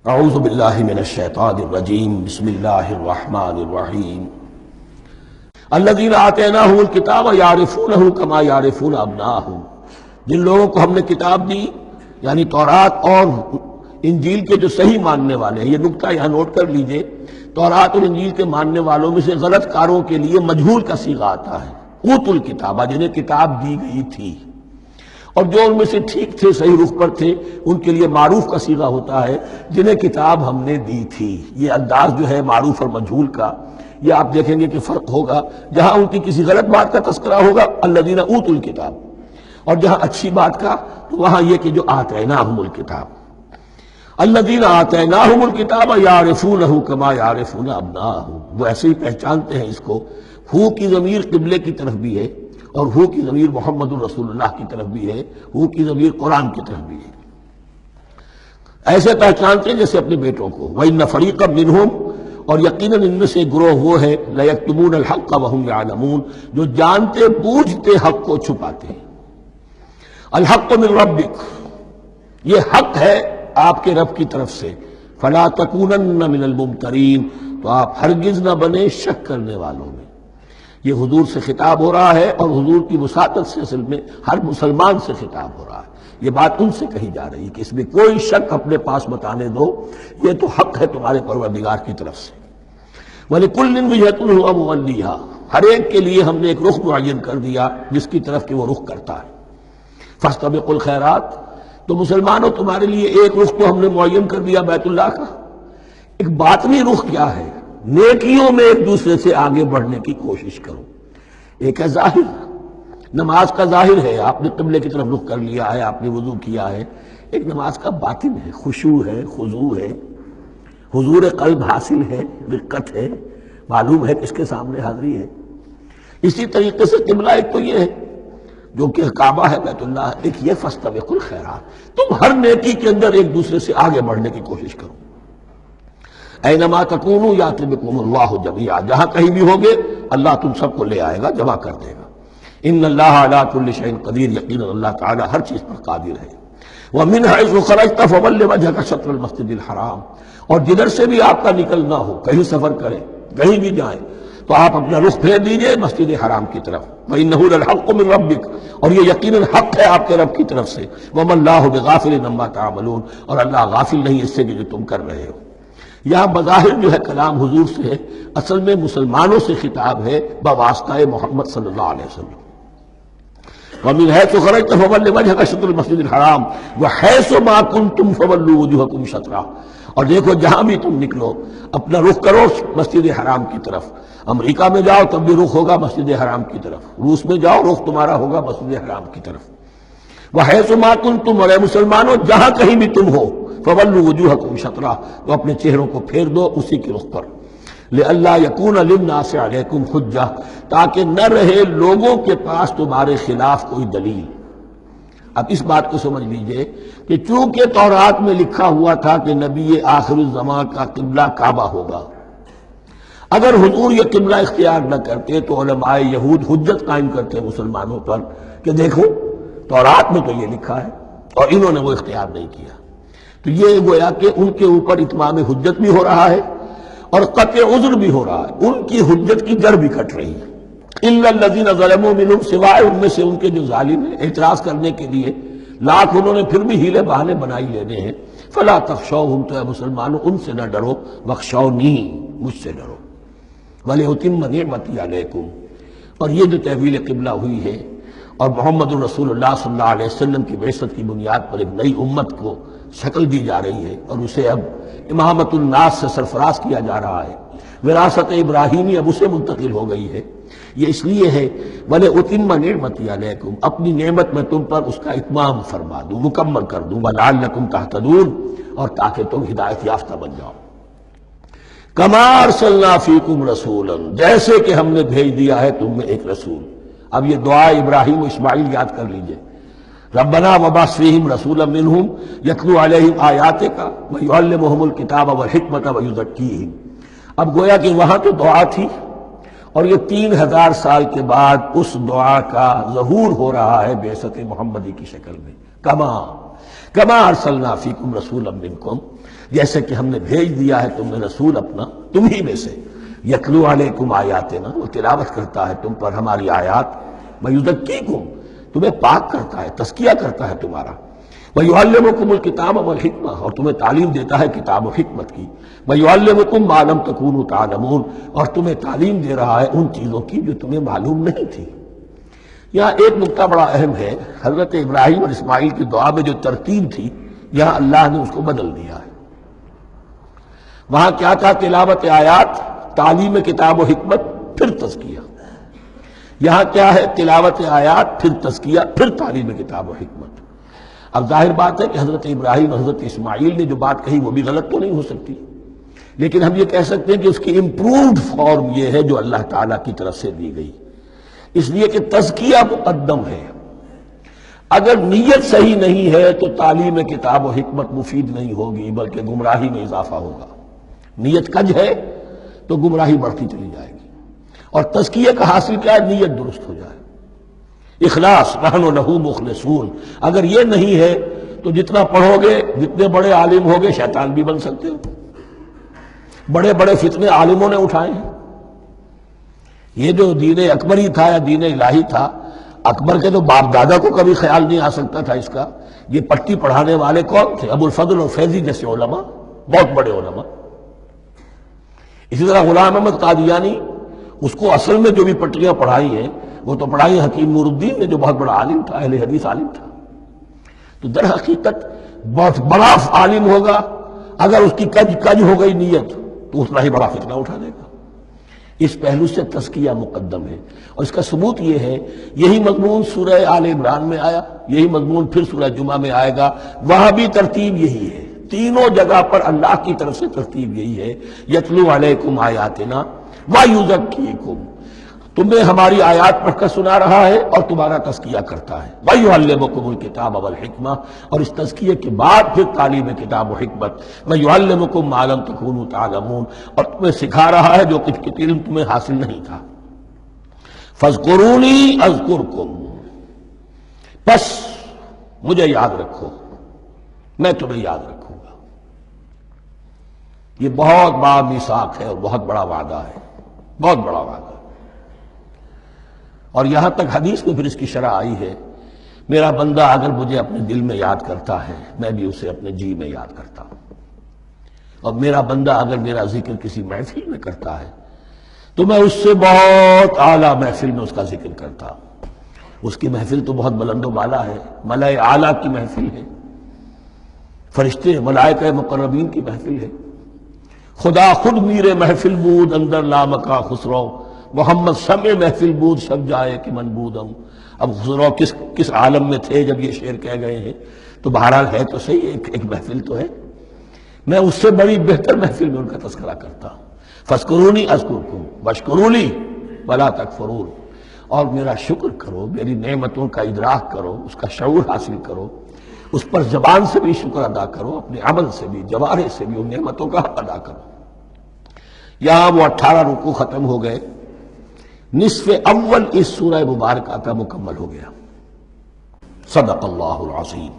اعوذ باللہ من الشیطان الرجیم بسم اللہ الرحمن الرحیم الذین آتیناہم الکتاب یعرفونہ کما یعرفون ابناءہم، جن لوگوں کو ہم نے کتاب دی یعنی تورات اور انجیل کے جو صحیح ماننے والے ہیں، یہ نکتہ یہاں نوٹ کر لیجئے، تورات اور انجیل کے ماننے والوں میں سے غلط کاروں کے لیے مجہول کا صیغہ آتا ہے، اوتوا الکتاب، جنہیں کتاب دی گئی تھی، اور جو ان میں سے ٹھیک تھے، صحیح رخ پر تھے، ان کے لیے معروف کا صیغہ ہوتا ہے جنہیں کتاب ہم نے دی تھی۔ یہ انداز جو ہے معروف اور مجہول کا، یہ آپ دیکھیں گے کہ فرق ہوگا، جہاں ان کی کسی غلط بات کا تذکرہ ہوگا الذین اوتوا الکتاب، اور جہاں اچھی بات کا تو وہاں یہ کہ جو آتیناہم الکتاب، الذین آتیناہم الکتاب یعرفونہ کما یعرفون ابناءہم، وہ ایسے ہی پہچانتے ہیں اس کو۔ ہو کی ضمیر قبلے کی طرف بھی ہے، اور ہو کی ضمیر محمد الرسول اللہ کی طرف بھی ہے، ہو کی ضمیر قرآن کی طرف بھی ہے۔ ایسے پہچانتے ہیں جیسے اپنے بیٹوں کو۔ وَإِنَّ فَرِيقًا مِّنْهُمْ، اور یقیناً ان میں سے گروہ وہ ہے لَيَكْتُمُونَ الْحَقَّ وَهُمْ يَعْلَمُونَ، جو جانتے بوجھتے حق کو چھپاتے ہیں۔ الحق من ربک، یہ حق ہے آپ کے رب کی طرف سے۔ فَلَا تَكُونَنَّ مِنَ الْمُمْتَرِينَ، تو آپ ہرگز نہ بنے شک کرنے والوں میں۔ یہ حضور سے خطاب ہو رہا ہے، اور حضور کی وساطت سے اصل میں ہر مسلمان سے خطاب ہو رہا ہے۔ یہ بات ان سے کہی جا رہی ہے کہ اس میں کوئی شک اپنے پاس بتانے دو، یہ تو حق ہے تمہارے پروردگار کی طرف سے۔ وَلِكُلٍّ وِجْهَةٌ هُوَ مُوَلِّيهَا، ہر ایک کے لیے ہم نے ایک رخ معین کر دیا جس کی طرف کہ وہ رخ کرتا ہے۔ فَاسْتَبِقُوا الْخَيْرَاتِ، تو مسلمانوں تمہارے لیے ایک رخ تو ہم نے معین کر دیا بیت اللہ کا۔ ایک باطنی رخ کیا ہے؟ نیکیوں میں ایک دوسرے سے آگے بڑھنے کی کوشش کرو۔ ایک ہے ظاہر، نماز کا ظاہر ہے، آپ نے قبلے کی طرف رخ کر لیا ہے، آپ نے وضو کیا ہے۔ ایک نماز کا باطن ہے، خشوع ہے، خضوع ہے، حضور قلب حاصل ہے، رقت ہے، معلوم ہے کس کے سامنے حاضری ہے۔ اسی طریقے سے قبلہ ایک تو یہ ہے جو کہ کعبہ ہے بیت اللہ، ایک یہ فاستبقوا الخیرات، تم ہر نیکی کے اندر ایک دوسرے سے آگے بڑھنے کی کوشش کرو۔ اینما تکونوا یأتی بکم اللہ جمیعا، جہاں کہیں بھی ہوگے اللہ تم سب کو لے آئے گا، جمع کر دے گا۔ ان اللہ علی کل شیء قدیر، یقینا اللہ تعالی ہر چیز پر قادر ہے۔ ومن حیث خرجت فول وجهک شطر المسجد الحرام، اور جدھر سے بھی آپ کا نکلنا ہو، کہیں سفر کریں، کہیں بھی جائیں، تو آپ اپنا رخ پھیر دیجئے مسجد حرام کی طرف۔ وَإِنَّهُ لَلْحَقُّ مِن رَبِّكَ، اور یہ یقیناً حق ہے آپ کے رب کی طرف سے۔ وَمَا اللَّهُ بِغَافِلٍ عَمَّا تَعْمَلُونَ، اور اللہ غافل نہیں اس سے کہ جو تم کر رہے ہو۔ یہاں بظاہر جو ہے کلام حضور سے ہے، اصل میں مسلمانوں سے خطاب ہے بواسطہ محمد صلی اللہ علیہ وسلم۔ وَمِنْ حَيْثُ خَرَجْتَ فَوَلِّ وَجْهَكَ شَطْرَ الْمَسْجِدِ الْحَرَامِ وَحَيْثُ مَا كُنْتُمْ فَوَلُّوا وُجُوهَكُمْ شَطْرَهُ، اور دیکھو جہاں بھی تم نکلو اپنا رخ کرو مسجد حرام کی طرف۔ امریکہ میں جاؤ تب بھی رخ ہوگا مسجد حرام کی طرف، روس میں جاؤ رخ تمہارا ہوگا مسجد حرام کی طرف۔ وَحَيْثُ مَا كُنْتُمْ، اور اے مسلمانوں جہاں کہیں بھی تم ہو، فَوَلُّوا وُجُوهَكُمْ شَطْرَهُ، تو اپنے چہروں کو پھیر دو اسی کے رخ پر۔ لِأَلَّا يَكُونَ لِلنَّاسِ عَلَيْكُمْ حُجَّةٌ، تاکہ نہ رہے لوگوں کے پاس تمہارے خلاف کوئی دلیل۔ اب اس بات کو سمجھ لیجئے کہ چونکہ تورات میں لکھا ہوا تھا کہ نبی آخر الزمان کا قبلہ کعبہ ہوگا، اگر حضور یہ قبلہ اختیار نہ کرتے تو علماء یہود حجت قائم کرتے مسلمانوں پر کہ دیکھو تورات میں تو یہ لکھا ہے اور انہوں نے وہ اختیار نہیں کیا۔ تو یہ گویا کہ ان کے اوپر اتمام حجت بھی ہو رہا ہے اور قطع عذر بھی ہو رہا ہے، ان کی حجت کی جڑ بھی کٹ رہی ہے۔ الا الذین ظلموا منہم، سوائے ان میں سے ان کے جو ظالم ہیں، اعتراض کرنے کے لیے لاکھ انہوں نے پھر بھی ہیلے بہانے بنائی لینے ہیں۔ فلا تخشوہم، تو اے مسلمانوں ان سے نہ ڈرو، واخشونی، مجھ سے ڈرو۔ وَلِأُتِمَّ نِعْمَتِي عَلَيْكُمْ، اور یہ جو تحویل قبلہ ہوئی ہے اور محمد الرسول اللہ صلی اللہ علیہ وسلم کی بعثت کی بنیاد پر ایک نئی امت کو شکل دی جا رہی ہے اور اسے اب امامت الناس سے سرفراز کیا جا رہا ہے، وراثت ابراہیمی اب اسے منتقل ہو گئی ہے۔ یہ اس لیے ہے وَلِأُتِمَّ نِعْمَتِي عَلَيْكُمْ، اپنی نعمت میں تم پر اس کا اتمام فرما دوں، مکمل کر دوں، وَلَعَلَّكُمْ تَهْتَدُونَ، اور تاکہ تم ہدایت یافتہ بن جاؤ۔ کما ارسلنا فیکم رسولا، جیسے کہ ہم نے بھیج دیا ہے تم میں ایک رسول۔ اب یہ دعا ابراہیم و اسماعیل یاد کر لیجئے، ربنا وبعث فیہم رسولا منہم یتلو علیہم آیاتک ویعلمہم الکتاب والحکمۃ ویزکیہم۔ اب گویا کہ وہاں تو دعا تھی، اور یہ 3000 سال کے بعد اس دعا کا ظہور ہو رہا ہے بعثت محمدی کی شکل میں۔ کما، کما ارسلنا فیکم رسولا منکم، جیسے کہ ہم نے بھیج دیا ہے تم میں رسول اپنا تم ہی میں سے، یتلو علیکم آیاتنا، وہ تلاوت کرتا ہے تم پر ہماری آیات، ویزکیکم، تمہیں پاک کرتا ہے، تزکیہ کرتا ہے تمہارا، ویعلمکم الکتاب والحکمہ، اور تمہیں تعلیم دیتا ہے کتاب و حکمت کی، ویعلمکم ما لم تکونوا تعلمون، اور تمہیں تعلیم دے رہا ہے ان چیزوں کی جو تمہیں معلوم نہیں تھی۔ یہاں ایک نقطہ بڑا اہم ہے، حضرت ابراہیم اور اسماعیل کی دعا میں جو ترتیب تھی یہاں اللہ نے اس کو بدل دیا ہے۔ وہاں کیا تھا؟ تلاوت آیات، تعلیم کتاب و حکمت، پھر تزکیہ۔ یہاں کیا ہے؟ تلاوت آیات، پھر تزکیہ، پھر تعلیم کتاب و حکمت۔ اب ظاہر بات ہے کہ حضرت ابراہیم حضرت اسماعیل نے جو بات کہی وہ بھی غلط تو نہیں ہو سکتی، لیکن ہم یہ کہہ سکتے ہیں کہ اس کی امپرووڈ فارم یہ ہے جو اللہ تعالیٰ کی طرف سے دی گئی، اس لیے کہ تزکیہ مقدم ہے۔ اگر نیت صحیح نہیں ہے تو تعلیم کتاب و حکمت مفید نہیں ہوگی بلکہ گمراہی میں اضافہ ہوگا۔ نیت کج ہے تو گمراہی بڑھتی چلی جائے گی، اور تزکیہ کا حاصل کیا ہے؟ نیت درست ہو جائے، اخلاص، نحن لہ مخلصون۔ اگر یہ نہیں ہے تو جتنا پڑھو گے، جتنے بڑے عالم ہوگے، شیطان بھی بن سکتے ہو۔ بڑے بڑے فتنے عالموں نے اٹھائے ہیں۔ یہ جو دین اکبری تھا یا دین الہی تھا، اکبر کے تو باپ دادا کو کبھی خیال نہیں آ سکتا تھا اس کا۔ یہ پٹی پڑھانے والے کون تھے؟ ابو الفضل اور فیضی جیسے علماء، بہت بڑے علماء۔ اسی طرح غلام احمد قادیانی، اس کو اصل میں جو بھی پٹیاں پڑھائی ہیں وہ تو پڑھائی حکیم نور الدین نے، جو بہت بڑا عالم تھا، اہل حدیث عالم تھا۔ تو در حقیقت بہت بڑا عالم ہوگا، اگر اس کی کج ہو گئی نیت تو اتنا ہی بڑا فتنہ اٹھا دے گا۔ اس پہلو سے تزکیہ مقدم ہے، اور اس کا ثبوت یہ ہے، یہی مضمون سورہ آل عمران میں آیا، یہی مضمون پھر سورہ جمعہ میں آئے گا، وہاں بھی ترتیب یہی ہے۔ تینوں جگہ پر اللہ کی طرف سے ترتیب یہی ہے، یتلو علیکم آیاتنا ویزکیکم، تمہیں ہماری آیات پڑھ کر سنا رہا ہے اور تمہارا تزکیہ کرتا ہے، ویعلمکم الکتاب والحکمہ، اور اس تزکیے کے بعد پھر تعلیم کتاب و حکمت، ویعلمکم ما لم تکونوا تعلمون، اور تمہیں سکھا رہا ہے جو کچھ علم تمہیں حاصل نہیں تھا۔ فاذکرونی اذکرکم، بس مجھے یاد رکھو، میں تمہیں یاد رکھوں گا۔ یہ بہت بڑا میثاق ہے اور بہت بڑا وعدہ ہے، بہت بڑا وعدہ۔ اور یہاں تک حدیث میں پھر اس کی شرح آئی ہے، میرا بندہ اگر مجھے اپنے دل میں یاد کرتا ہے میں بھی اسے اپنے جی میں یاد کرتا ہوں، اور میرا بندہ اگر میرا ذکر کسی محفل میں کرتا ہے تو میں اس سے بہت اعلیٰ محفل میں اس کا ذکر کرتا ہوں۔ اس کی محفل تو بہت بلند و بالا ہے، ملائے اعلیٰ کی محفل ہے، فرشتے ملائکہ مقربین کی محفل ہے، خدا خود میر محفل بود اندر لامکا خسرو، محمد سمع محفل بود شب جائے کہ من بودم۔ اب خسرو کس عالم میں تھے جب یہ شعر کہہ گئے ہیں؟ تو بہرحال ہے تو صحیح، ایک محفل تو ہے، میں اس سے بڑی بہتر محفل میں ان کا تذکرہ کرتا ہوں۔ فاذکرونی اذکرکم واشکروا لی ولا تکفرون، اور میرا شکر کرو، میری نعمتوں کا ادراک کرو، اس کا شعور حاصل کرو، اس پر زبان سے بھی شکر ادا کرو، اپنے عمل سے بھی، جوارح سے بھی ان نعمتوں کا حق ادا کرو۔ یہاں وہ 18 رکوع ختم ہو گئے، نصف اول اس سورہ مبارکہ کا مکمل ہو گیا۔ صدق اللہ العظیم۔